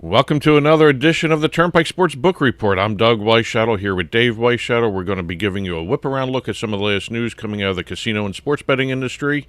Welcome to another edition of the Turnpike Sports Book Report. I'm Doug Weischadle here with Dave Weischadle. We're going to be giving you a whip-around look at some of the latest news coming out of the casino and sports betting industry.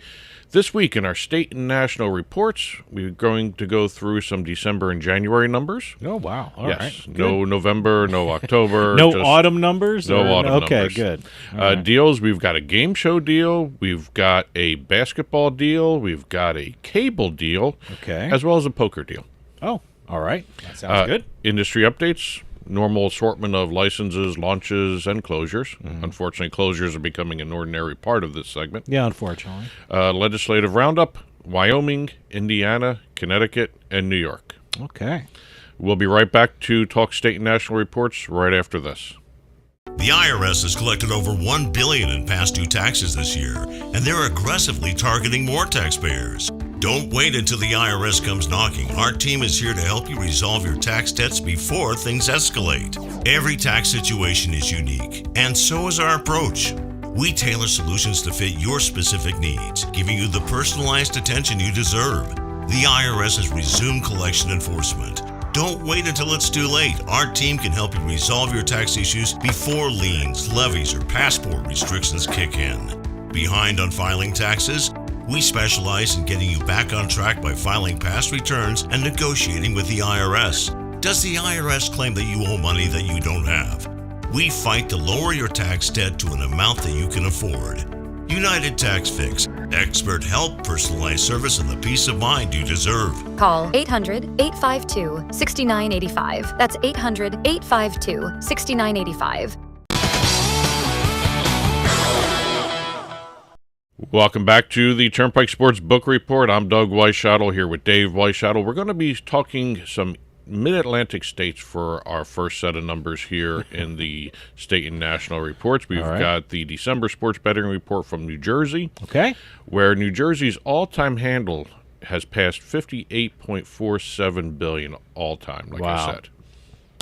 This week in our state and national reports, we're going to go through some December and January numbers. Oh, wow. All yes. right. No November, no October. No autumn numbers? No autumn numbers. Okay, good. Right. Deals, we've got a game show deal, we've got a basketball deal, we've got a cable deal, as well as a poker deal. Oh, all right. That sounds good. Industry updates, normal assortment of licenses, launches, and closures. Unfortunately, closures are becoming an ordinary part of this segment. Yeah, unfortunately. Legislative roundup, Wyoming, Indiana, Connecticut, and New York. Okay. We'll be right back to talk state and national reports right after this. The IRS has collected over $1 billion in past due taxes this year, and they're aggressively targeting more taxpayers. Don't wait until the IRS comes knocking. Our team is here to help you resolve your tax debts before things escalate. Every tax situation is unique, and so is our approach. We tailor solutions to fit your specific needs, giving you the personalized attention you deserve. The IRS has resumed collection enforcement. Don't wait until it's too late. Our team can help you resolve your tax issues before liens, levies, or passport restrictions kick in. Behind on filing taxes? We specialize in getting you back on track by filing past returns and negotiating with the IRS. Does the IRS claim that you owe money that you don't have? We fight to lower your tax debt to an amount that you can afford. United Tax Fix. Expert help, personalized service, and the peace of mind you deserve. Call 800-852-6985. That's 800-852-6985. Welcome back to the Turnpike Sports Book Report. I'm Doug Weischadle here with Dave Weischadle. We're going to be talking some Mid-Atlantic states for our first set of numbers here in the state and national reports. We've got the December sports betting report from New Jersey, where New Jersey's all-time handle has passed $58.47 billion all-time, like I said.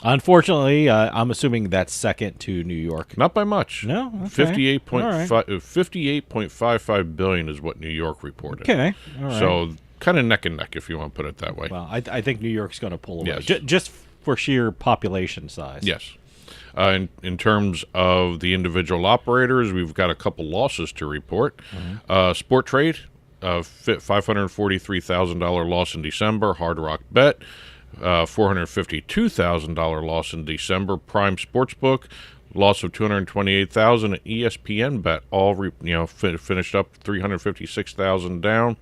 Unfortunately, I'm assuming that's second to New York. Not by much. No? Okay. 58.55 billion is what New York reported. Okay. All right. So kind of neck and neck, if you want to put it that way. Well, I think New York's going to pull away, Yes. just for sheer population size. Yes. In terms of the individual operators, we've got a couple losses to report. Sport Trade, $543,000 loss in December. Hard Rock Bet, $452,000 loss in December. Prime Sportsbook, loss of $228,000. ESPN Bet all finished up $356,000 down.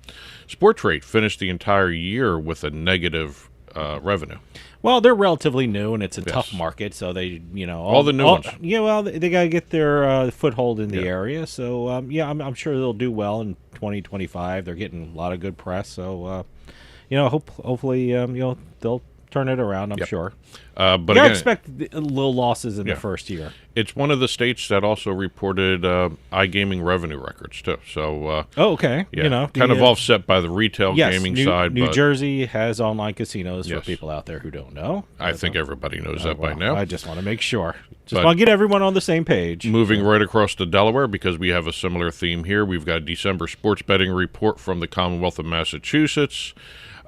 Sport Trade finished the entire year with a negative revenue. Well, they're relatively new, and it's a tough market, so they, all the new ones. Yeah, well, they got to get their foothold in the area. So, I'm sure they'll do well in 2025. They're getting a lot of good press, so hopefully, they'll turn it around. I'm sure. But you again, expect little losses in the first year. It's one of the states that also reported iGaming revenue records too. So, okay, yeah, kind of offset by the retail gaming side. New Jersey has online casinos for people out there who don't know. I think everybody knows that by now. I just want to make sure. Just want to get everyone on the same page. Moving right across to Delaware, because we have a similar theme here. We've got a December sports betting report from the Commonwealth of Massachusetts.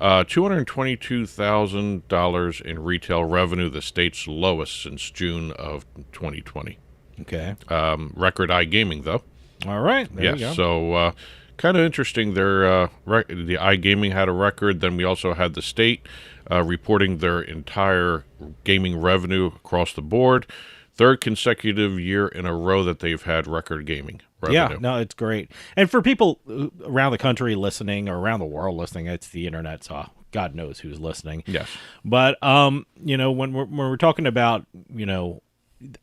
$222,000 in retail revenue, the state's lowest since June of 2020. Okay. Record iGaming, though. All right. There you go. So kind of interesting. The iGaming had a record. Then we also had the state reporting their entire gaming revenue across the board. Third consecutive year in a row that they've had record gaming revenue. Yeah, no, it's great. And for people around the country listening, or around the world listening, it's the internet, so God knows who's listening. Yes. But, when we're talking about,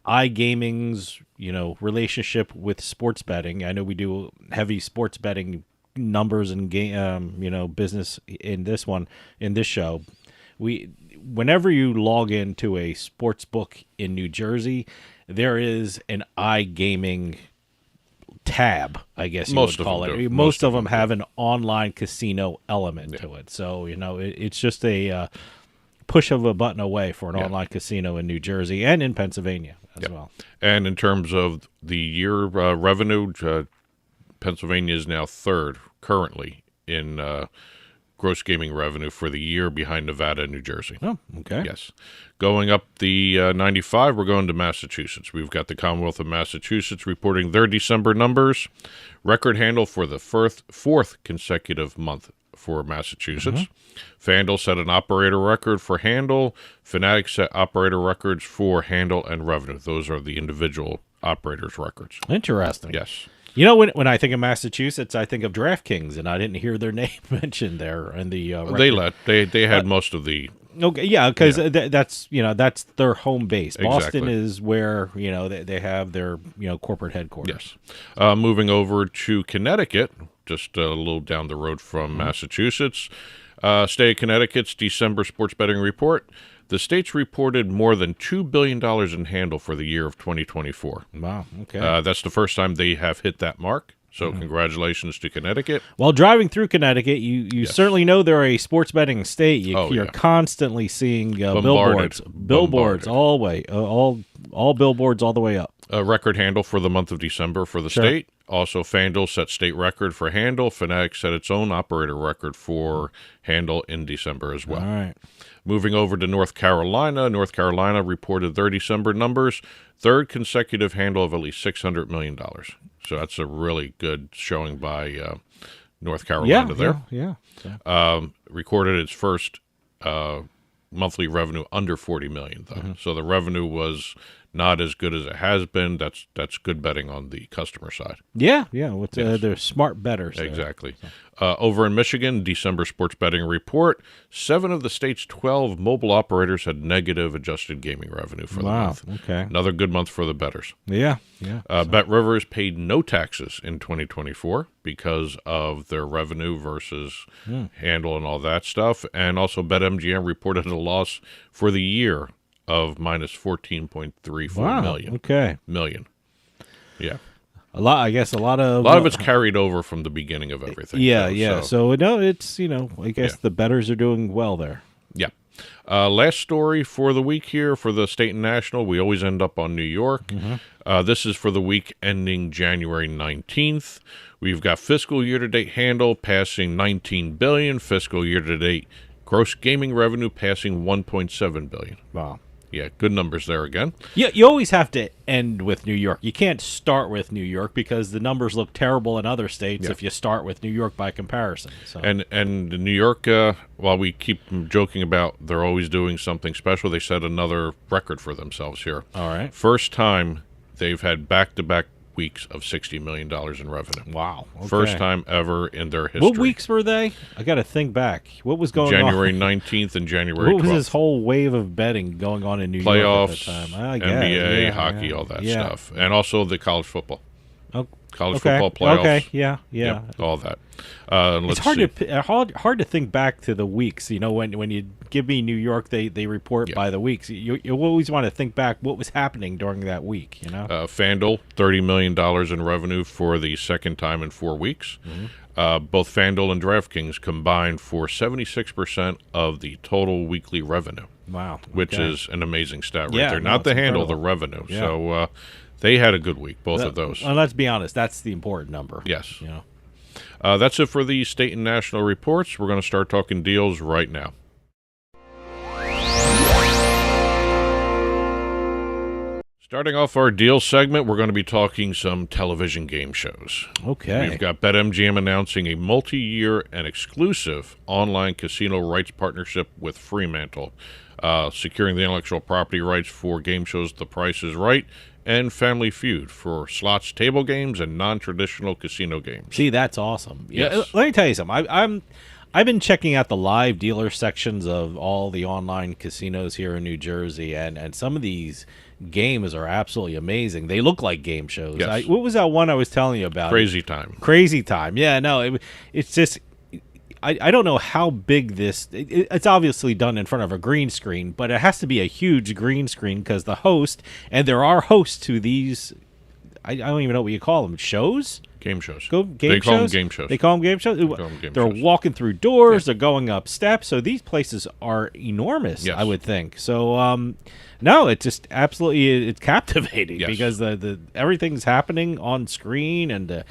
iGaming's, relationship with sports betting, I know we do heavy sports betting numbers and game, business in this show. Whenever you log into a sports book in New Jersey, there is an iGaming tab, I guess you would call it. Most of them have an online casino element to it. So, it's just a push of a button away for an online casino in New Jersey and in Pennsylvania as well. And in terms of the year revenue, Pennsylvania is now third currently in gross gaming revenue for the year behind Nevada and New Jersey. Oh, okay. Yes. Going up the 95, we're going to Massachusetts. We've got the Commonwealth of Massachusetts reporting their December numbers. Record handle for the fourth consecutive month for Massachusetts. Fanduel set an operator record for handle. Fanatics set operator records for handle and revenue. Those are the individual operators' records. Interesting. Yes. You know, when I think of Massachusetts, I think of DraftKings, and I didn't hear their name mentioned there in the record. They had most of the. Okay, yeah, because that's their home base. Exactly. Boston is where they have their corporate headquarters. Yes. Moving over to Connecticut, just a little down the road from Massachusetts. State of Connecticut's December sports betting report. The state's reported more than $2 billion in handle for the year of 2024. Wow, okay. That's the first time they have hit that mark. So congratulations to Connecticut. While driving through Connecticut, you certainly know they're a sports betting state. You're constantly seeing billboards all the way, all billboards all the way up. A record handle for the month of December for the state. Also, Fanduel set state record for handle. Fanatics set its own operator record for handle in December as well. All right. Moving over to North Carolina. North Carolina reported their December numbers. Third consecutive handle of at least $600 million. So that's a really good showing by North Carolina there. Yeah. Recorded its first monthly revenue under $40 million, though. So the revenue was not as good as it has been. That's good betting on the customer side. Yeah. They're smart bettors. Exactly. Over in Michigan, December sports betting report, 7 of the state's 12 mobile operators had negative adjusted gaming revenue for the month. Okay. Another good month for the bettors. Yeah. Bet Rivers paid no taxes in 2024 because of their revenue versus handle and all that stuff. And also BetMGM reported a loss for the year of minus 14.34 million. Okay. Million. Yeah. A lot of it's carried over from the beginning of everything. Yeah. So no, it's I guess the bettors are doing well there. Yeah. Last story for the week here for the state and national. We always end up on New York. This is for the week ending January 19th. We've got fiscal year-to-date handle passing $19 billion. Fiscal year-to-date gross gaming revenue passing $1.7 billion. Wow. Yeah, good numbers there again. Yeah, you always have to end with New York. You can't start with New York because the numbers look terrible in other states if you start with New York by comparison. So. And New York, while we keep joking about they're always doing something special, they set another record for themselves here. All right. First time they've had back-to-back weeks of $60 million in revenue. Wow. Okay. First time ever in their history. What weeks were they? I got to think back. What was going January on? 19th and January 12th. What was this whole wave of betting going on in New Playoffs, York at the time? NBA, hockey, all that stuff. And also the college football. College football playoffs. Okay, yeah. Yep, all that. It's hard to think back to the weeks. When you give me New York, they report by the weeks. You always want to think back what was happening during that week. Fanduel, $30 million in revenue for the second time in 4 weeks. Both Fanduel and DraftKings combined for 76% of the total weekly revenue. Wow, which is an amazing stat right there. No, Not the handle, incredible. the revenue. Yeah. So they had a good week, both of those. And let's be honest, that's the important number. Yes. That's it for the state and national reports. We're going to start talking deals right now. Starting off our deal segment, we're going to be talking some television game shows. Okay. We've got BetMGM announcing a multi-year and exclusive online casino rights partnership with Fremantle, securing the intellectual property rights for game shows The Price is Right and Family Feud for slots, table games, and non-traditional casino games. See, that's awesome. Yes. Yeah, let me tell you something. I've been checking out the live dealer sections of all the online casinos here in New Jersey, and some of these games are absolutely amazing. They look like game shows. Yes. What was that one I was telling you about? Crazy Time. Crazy Time. Yeah, no, it's just... I don't know how big this... It's obviously done in front of a green screen, but it has to be a huge green screen because the host... And there are hosts to these... I don't even know what you call them. Shows? Game shows. They call them game shows. They call them game shows? They're walking through doors. They're going up steps. So these places are enormous, I would think. So, no, it's just absolutely... It's captivating because the everything's happening on screen and,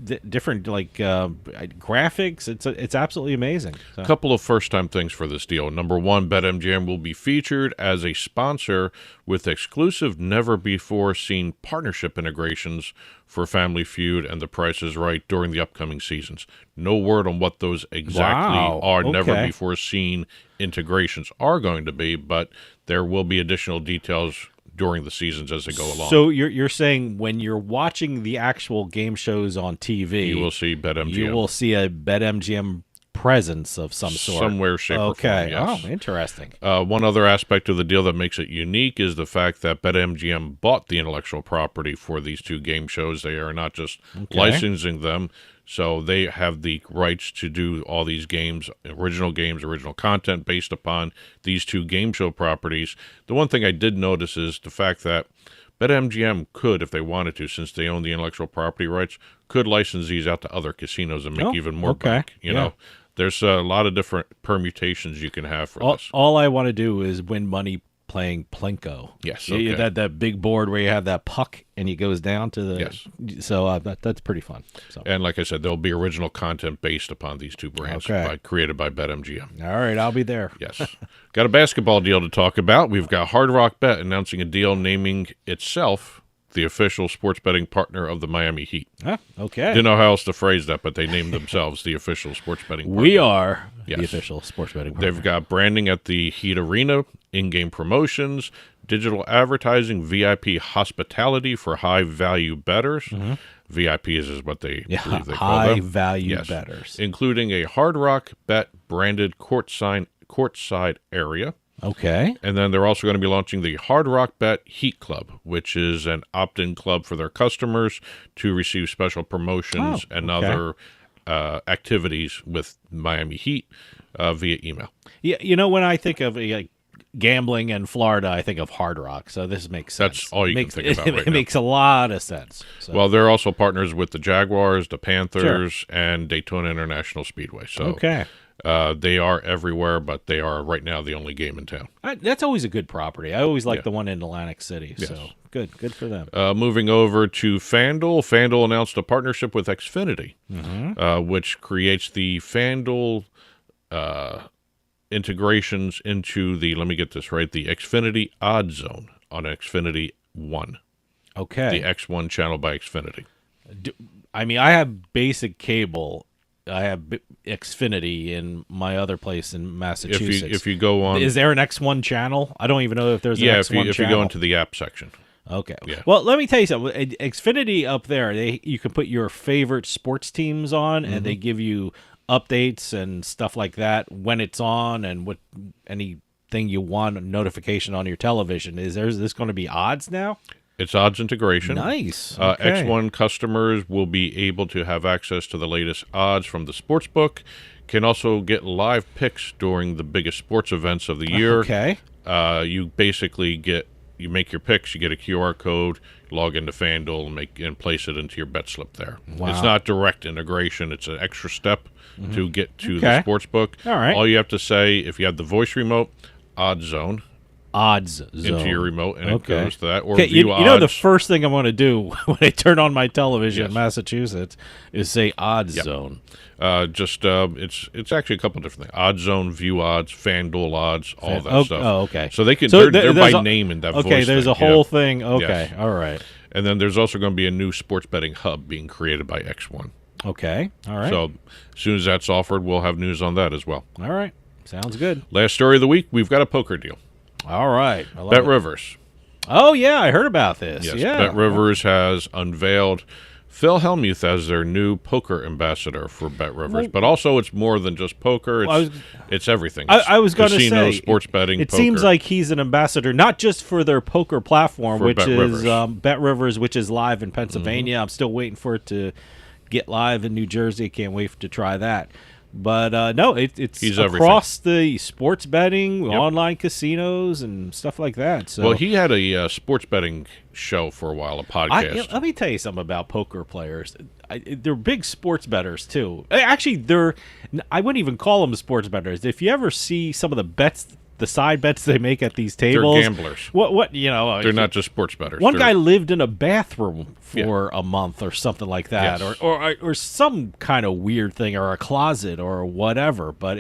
different graphics. It's absolutely amazing. So. A couple of first-time things for this deal. Number one, BetMGM will be featured as a sponsor with exclusive, never-before-seen partnership integrations for Family Feud and The Price is Right during the upcoming seasons. No word on what those exactly are. Okay. Never-before-seen integrations are going to be, but there will be additional details during the seasons as they go along. So you're saying when you're watching the actual game shows on TV, you will see BetMGM. You will see a BetMGM presence of some sort. Somewhere, shape, or form, yes. Oh, interesting. One other aspect of the deal that makes it unique is the fact that BetMGM bought the intellectual property for these two game shows. They are not just licensing them, so they have the rights to do all these games, original content based upon these two game show properties. The one thing I did notice is the fact that BetMGM could, if they wanted to, since they own the intellectual property rights, could license these out to other casinos and make even more bank. You know, there's a lot of different permutations you can have for this. All I want to do is win money playing Plinko. Yes, okay. That big board where you have that puck and he goes down to the. Yes. So that's pretty fun. So. And like I said, there'll be original content based upon these two brands created by BetMGM. All right, I'll be there. Yes. Got a basketball deal to talk about. We've got Hard Rock Bet announcing a deal naming itself the official sports betting partner of the Miami Heat. Okay. Didn't know how else to phrase that, but they named themselves the official sports betting partner. We are the official sports betting partner. They've got branding at the Heat Arena, in-game promotions, digital advertising, VIP hospitality for high-value bettors. Mm-hmm. VIP is what they believe they call them. High-value bettors. Including a Hard Rock Bet branded courtside area. Okay. And then they're also going to be launching the Hard Rock Bet Heat Club, which is an opt-in club for their customers to receive special promotions and other activities with Miami Heat via email. Yeah, you know, when I think of gambling in Florida, I think of Hard Rock, so this makes sense. That's all you can think about right now. It makes a lot of sense. So. Well, they're also partners with the Jaguars, the Panthers, and Daytona International Speedway. So they are everywhere, but they are right now the only game in town. That's always a good property. I always like the one in Atlantic City. Yes. So good for them. Moving over to Fanduel. Fanduel announced a partnership with Xfinity, which creates the Fanduel integrations into the, let me get this right, the Xfinity Odds Zone on Xfinity One. Okay. The X1 channel by Xfinity. I mean, I have basic cable. I have Xfinity in my other place in Massachusetts. If you go on, is there an X1 channel? I don't even know if there's an X1 channel. If you go into the app section. Okay. Yeah. Well, let me tell you something. Xfinity up there, you can put your favorite sports teams on, and they give you updates and stuff like that when it's on, and what anything you want, a notification on your television. Is this going to be odds now? It's odds integration. Nice. Okay. X1 customers will be able to have access to the latest odds from the sportsbook. Can also get live picks during the biggest sports events of the year. Okay. You basically you make your picks, you get a QR code, log into FanDuel, and place it into your bet slip there. Wow. It's not direct integration. It's an extra step to get to the sportsbook. All right. All you have to say, if you have the voice remote, Odds Zone. Odds Zone. Into your remote, and it goes to that. Or you know, the first thing I'm going to do when I turn on my television in Massachusetts is say Odds Zone. It's actually a couple different things. Odds Zone, View Odds, FanDuel Odds, all that stuff. Oh, okay. So they can they're by name in that voice. Okay, there's a whole thing. Okay, all right. And then there's also going to be a new sports betting hub being created by X1. Okay, all right. So as soon as that's offered, we'll have news on that as well. All right, sounds good. Last story of the week, we've got a poker deal. All right. BetRivers. Oh, yeah, I heard about this. Yes, yeah. BetRivers has unveiled Phil Hellmuth as their new poker ambassador for BetRivers. But also, it's more than just poker. It's everything. I was going to say, casino, sports betting, it poker. seems like he's an ambassador, not just for their poker platform, which is BetRivers, which is live in Pennsylvania. I'm still waiting for it to get live in New Jersey. Can't wait to try that. But no, it's across the sports betting, online casinos, and stuff like that. So, well, he had a sports betting show for a while, a podcast. Let me tell you something about poker players. They're big sports bettors, too. Actually, I wouldn't even call them sports bettors. If you ever see some of the bets the side bets they make at these tables. They're gamblers. What They're not just sports bettors. One guy lived in a bathroom for a month or something like that, Yes. or some kind of weird thing, or a closet or whatever. But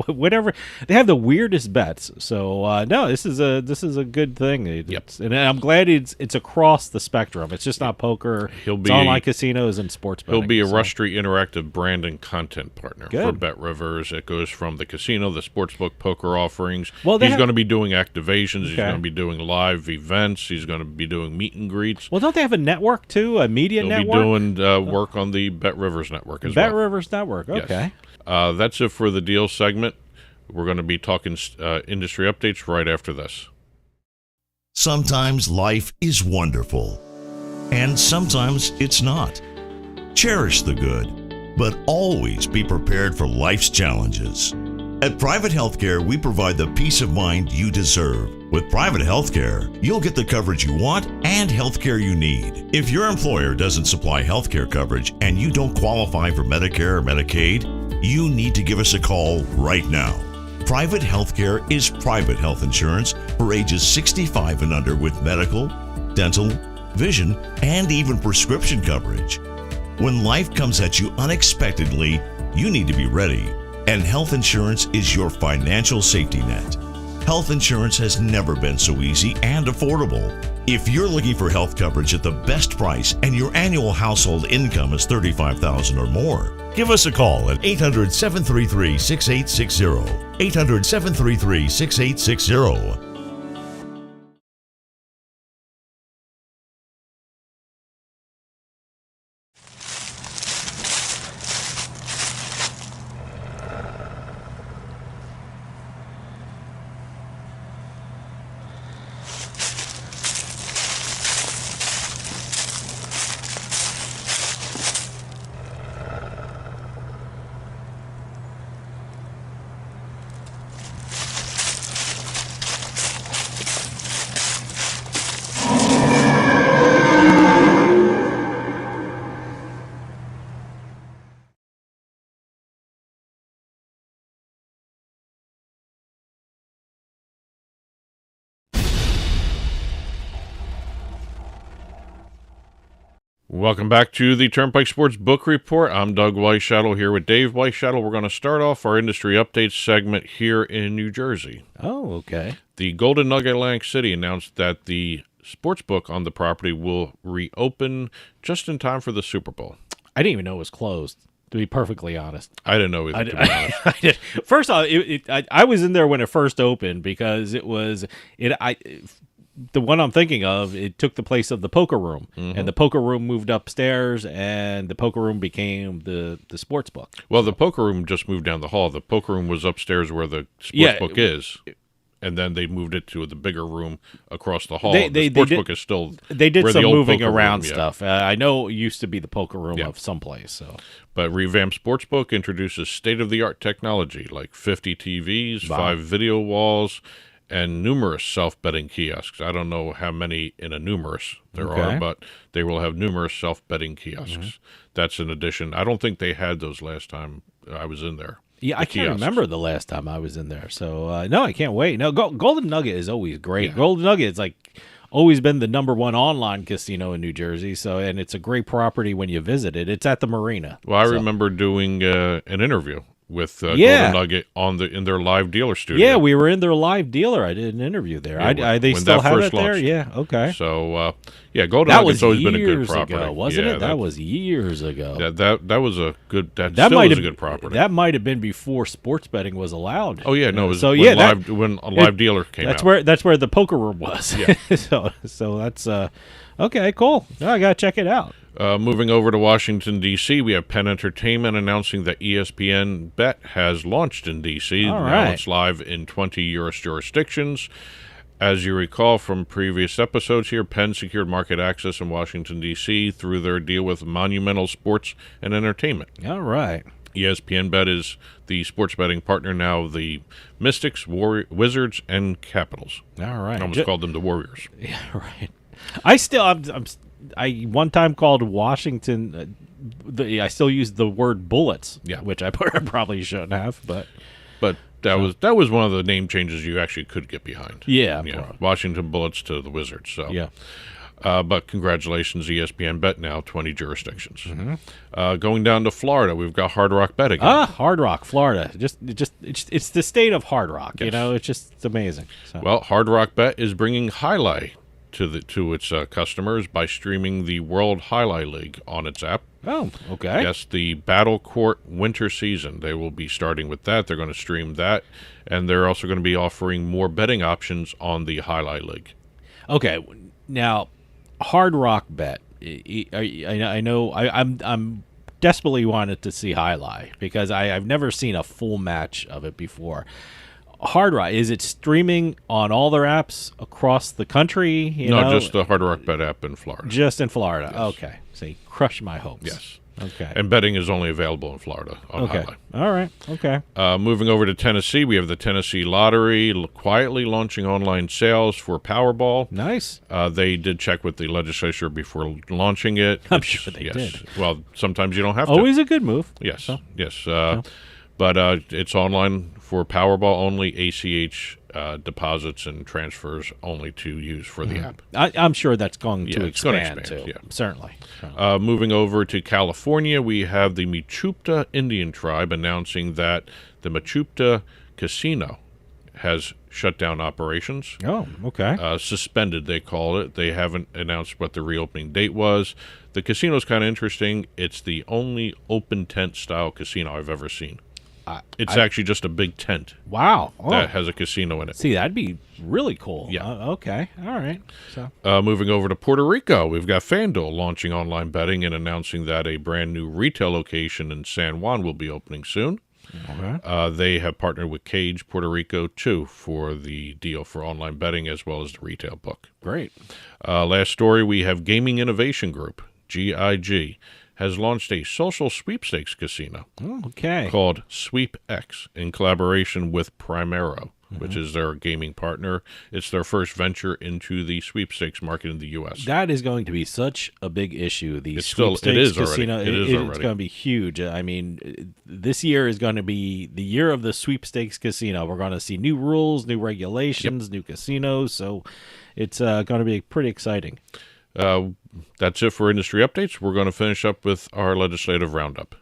whatever, they have the weirdest bets. So no, this is a good thing. And I'm glad it's across the spectrum. It's just not poker. It's online casinos and sports betting. He'll be a Rush Street Interactive brand and content partner for Bet Rivers. It goes from the casino, the sportsbook, poker offerings. Well, he's going to be doing activations. He's going to be doing live events. He's going to be doing meet and greets. Well, don't they have a network too, a media network? He'll be doing work on the Bet Rivers network as well. Bet Rivers network, okay. Yes. That's it for the deal segment. We're going to be talking industry updates right after this. Sometimes life is wonderful, and sometimes it's not. Cherish the good, but always be prepared for life's challenges. At Private Healthcare, we provide the peace of mind you deserve. With Private Healthcare, you'll get the coverage you want and healthcare you need. If your employer doesn't supply healthcare coverage and you don't qualify for Medicare or Medicaid, you need to give us a call right now. Private Healthcare is private health insurance for ages 65 and under with medical, dental, vision, and even prescription coverage. When life comes at you unexpectedly, you need to be ready. And health insurance is your financial safety net. Health insurance has never been so easy and affordable. If you're looking for health coverage at the best price and your annual household income is $35,000 or more, give us a call at 800-733-6860. 800-733-6860. Welcome back to the Turnpike Sports Book Report. I'm Doug Weischadle here with Dave Weischadle. We're going to start off our industry updates segment here in New Jersey. Oh, okay. The Golden Nugget Atlantic City announced that the sports book on the property will reopen just in time for the Super Bowl. I didn't even know it was closed, to be perfectly honest. I didn't know either, to be honest. I did. First off, I was in there when it first opened because the one I'm thinking of, it took the place of the poker room, and the poker room moved upstairs, and the poker room became the sports book. Well, the poker room just moved down the hall. The poker room was upstairs where the sports book is, and then they moved it to the bigger room across the hall. The sports book is still They did where some the old moving poker around room, stuff. I know it used to be the poker room of someplace. So, but revamped sportsbook introduces state-of-the-art technology like 50 TVs, 5 video walls, and numerous self-betting kiosks. I don't know how many in a numerous there are, but they will have numerous self-betting kiosks. That's an addition. I don't think they had those last time I was in there. Yeah, I can't remember the last time I was in there. So, no, I can't wait. No, Golden Nugget is always great. Yeah. Golden Nugget is always been the #1 online casino in New Jersey. So, and it's a great property when you visit it. It's at the marina. Well, I remember doing an interview with Golden Nugget in their live dealer studio. Yeah, we were in their live dealer. I did an interview there. They still have it there? Yeah, okay. So, Golden Nugget's always been a good property. Ago, wasn't it? That was years ago. That was a good. That still was a good property. That might have been before sports betting was allowed. Oh yeah, no. It was when a live dealer came out. That's where the poker room was. Yeah. so that's okay. Cool. I gotta check it out. Moving over to Washington, D.C., we have Penn Entertainment announcing that ESPN Bet has launched in D.C. Now it's live in 20 U.S. jurisdictions. As you recall from previous episodes here, Penn secured market access in Washington, D.C. through their deal with Monumental Sports and Entertainment. All right. ESPN Bet is the sports betting partner now of the Mystics, Wizards, and Capitals. All right. I almost called them the Warriors. Yeah, right. I one time called Washington. I still use the word bullets, which I probably shouldn't have, but that was one of the name changes you actually could get behind. Yeah, Washington Bullets to the Wizards. So yeah. But congratulations, ESPN Bet now 20 jurisdictions. Going down to Florida, we've got Hard Rock Bet again. Hard Rock, Florida. It's the state of Hard Rock. Yes. It's amazing. So. Well, Hard Rock Bet is bringing highlight to its customers by streaming the World Highlight League on its app. Oh, okay. Yes, the Battle Court winter season. They will be starting with that. They're going to stream that, and they're also going to be offering more betting options on the Highlight League. Okay, now Hard Rock Bet. I know. I'm desperately wanted to see highlight because I've never seen a full match of it before. Hard Rock, is it streaming on all their apps across the country? No, just the Hard Rock Bet app in Florida. Just in Florida. Yes. Okay. See, crush my hopes. Yes. Okay. And betting is only available in Florida on Highlight. All right. Okay. Moving over to Tennessee, we have the Tennessee Lottery quietly launching online sales for Powerball. Nice. They did check with the legislature before launching it. I'm sure they did. Well, sometimes you don't have to. Always a good move. Yes. Yes. But it's online for Powerball only, ACH deposits and transfers only to use for the app. I'm sure that's going to it's gonna expand too. yeah. Certainly. Moving over to California, we have the Mechoopda Indian tribe announcing that the Mechoopda Casino has shut down operations. Oh, okay. Suspended, they call it. They haven't announced what the reopening date was. The casino's kind of interesting. It's the only open tent style casino I've ever seen. It's actually just a big tent. Wow. That has a casino in it. See, that'd be really cool. Yeah. Okay. All right. So. Moving over to Puerto Rico, we've got Fanduel launching online betting and announcing that a brand new retail location in San Juan will be opening soon. Okay. They have partnered with Cage Puerto Rico, too, for the deal for online betting as well as the retail book. Great. Last story, we have Gaming Innovation Group, GIG, has launched a social sweepstakes casino called Sweep X in collaboration with Primero, which is their gaming partner. It's their first venture into the sweepstakes market in the U.S. That is going to be such a big issue. The it sweepstakes is casino, already. It's going to be huge. I mean, this year is going to be the year of the sweepstakes casino. We're going to see new rules, new regulations, new casinos. So it's going to be pretty exciting. That's it for industry updates. We're going to finish up with our legislative roundup.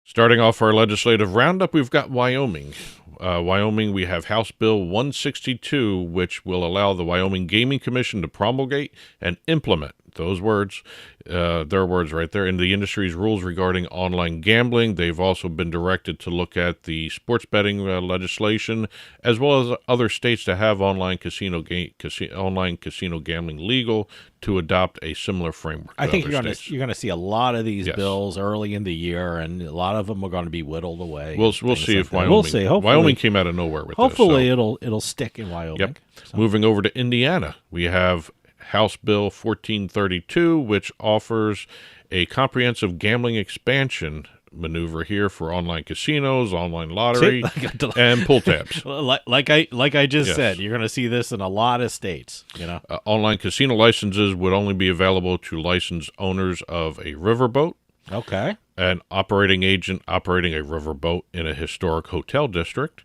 Starting off our legislative roundup, we've got Wyoming. Wyoming, we have House Bill 162, which will allow the Wyoming Gaming Commission to promulgate and implement those words, their words right there, in the industry's rules regarding online gambling. They've also been directed to look at the sports betting legislation, as well as other states to have online casino gambling legal, to adopt a similar framework. I think you're going to see a lot of these bills early in the year, and a lot of them are going to be whittled away. We'll see if Wyoming. We'll see. Hopefully, Wyoming came out of nowhere with hopefully this. So. it'll stick in Wyoming. Yep. So. Moving over to Indiana, we have House Bill 1432, which offers a comprehensive gambling expansion maneuver here for online casinos, online lottery, and pull tabs. Like I just said, you're going to see this in a lot of states. Online casino licenses would only be available to licensed owners of a riverboat. Okay. An operating agent operating a riverboat in a historic hotel district,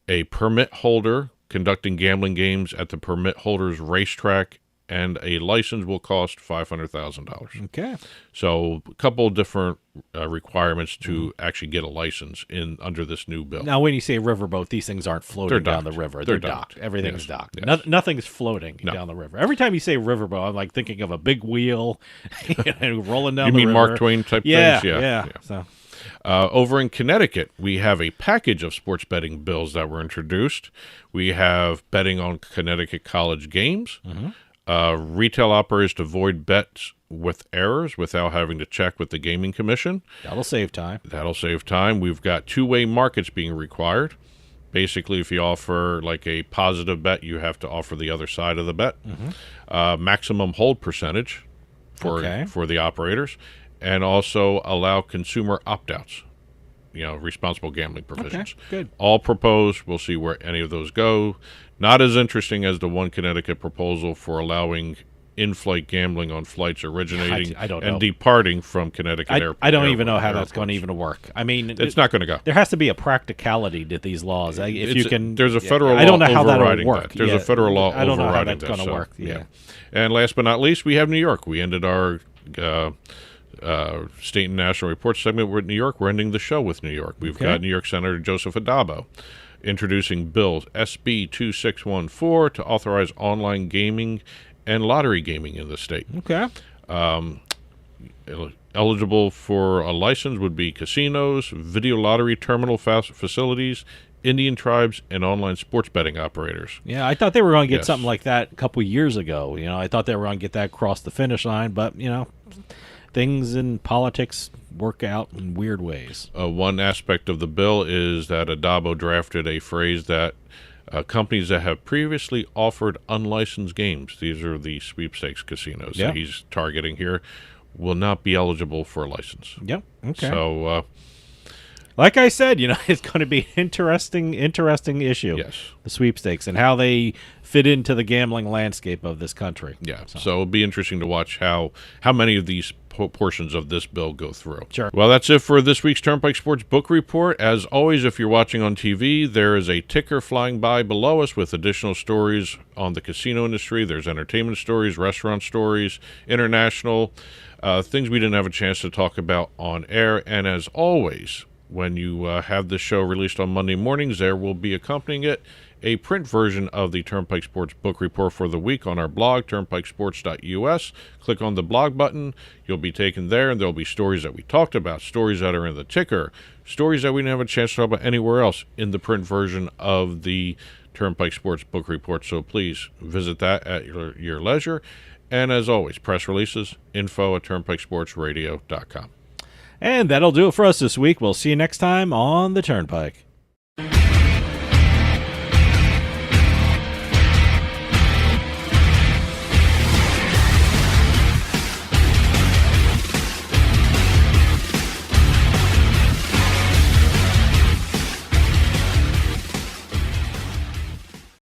a permit holder conducting gambling games at the permit holder's racetrack, and a license will cost $500,000. Okay. So a couple of different requirements to actually get a license under this new bill. Now, when you say riverboat, these things aren't floating down the river. They're docked. Everything's docked. Yes. Nothing's floating down the river. Every time you say riverboat, I'm like thinking of a big wheel and rolling down the river. You mean Mark Twain type things? Yeah. So. Over in Connecticut, we have a package of sports betting bills that were introduced. We have betting on Connecticut college games. Retail operators to avoid bets with errors without having to check with the Gaming Commission. That'll save time. We've got two-way markets being required. Basically, if you offer like a positive bet, you have to offer the other side of the bet. Maximum hold percentage for the operators, and also allow consumer opt-outs. Responsible gambling provisions. Okay, good. All proposed. We'll see where any of those go. Not as interesting as the one Connecticut proposal for allowing in-flight gambling on flights originating I don't and know. departing from Connecticut Airport. I don't even know how that's going to even work. I mean, It's not going to go. There has to be a practicality to these laws. There's a federal law I don't know how that'll overriding work. that. There's a federal law I don't know how overriding that's going to work. Yeah. And last but not least, we have New York. We ended our state and national report segment with New York. We're ending the show with New York. We've got New York Senator Joseph Adabo introducing Bill SB 2614 to authorize online gaming and lottery gaming in the state. Okay. Eligible for a license would be casinos, video lottery terminal facilities, Indian tribes, and online sports betting operators. Yeah, I thought they were going to get Yes. something like that a couple years ago. I thought they were going to get that across the finish line, but things in politics work out in weird ways. One aspect of the bill is that Adabo drafted a phrase that companies that have previously offered unlicensed games, these are the sweepstakes casinos that he's targeting here, will not be eligible for a license. Yep. Okay. So, like I said, it's going to be an interesting issue. yes. The sweepstakes and how they fit into the gambling landscape of this country. Yeah, so it'll be interesting to watch how many of these portions of this bill go through. Sure. Well, that's it for this week's Turnpike Sports Book Report. As always, if you're watching on TV, there is a ticker flying by below us with additional stories on the casino industry. There's entertainment stories, restaurant stories, international, things we didn't have a chance to talk about on air. And as always, when you have this show released on Monday mornings, there will be accompanying it a print version of the Turnpike Sports Book Report for the week on our blog, turnpikesports.us. Click on the blog button. You'll be taken there, and there'll be stories that we talked about, stories that are in the ticker, stories that we didn't have a chance to talk about anywhere else in the print version of the Turnpike Sports Book Report. So please visit that at your leisure. And as always, press releases, info@turnpikesportsradio.com. And that'll do it for us this week. We'll see you next time on the Turnpike.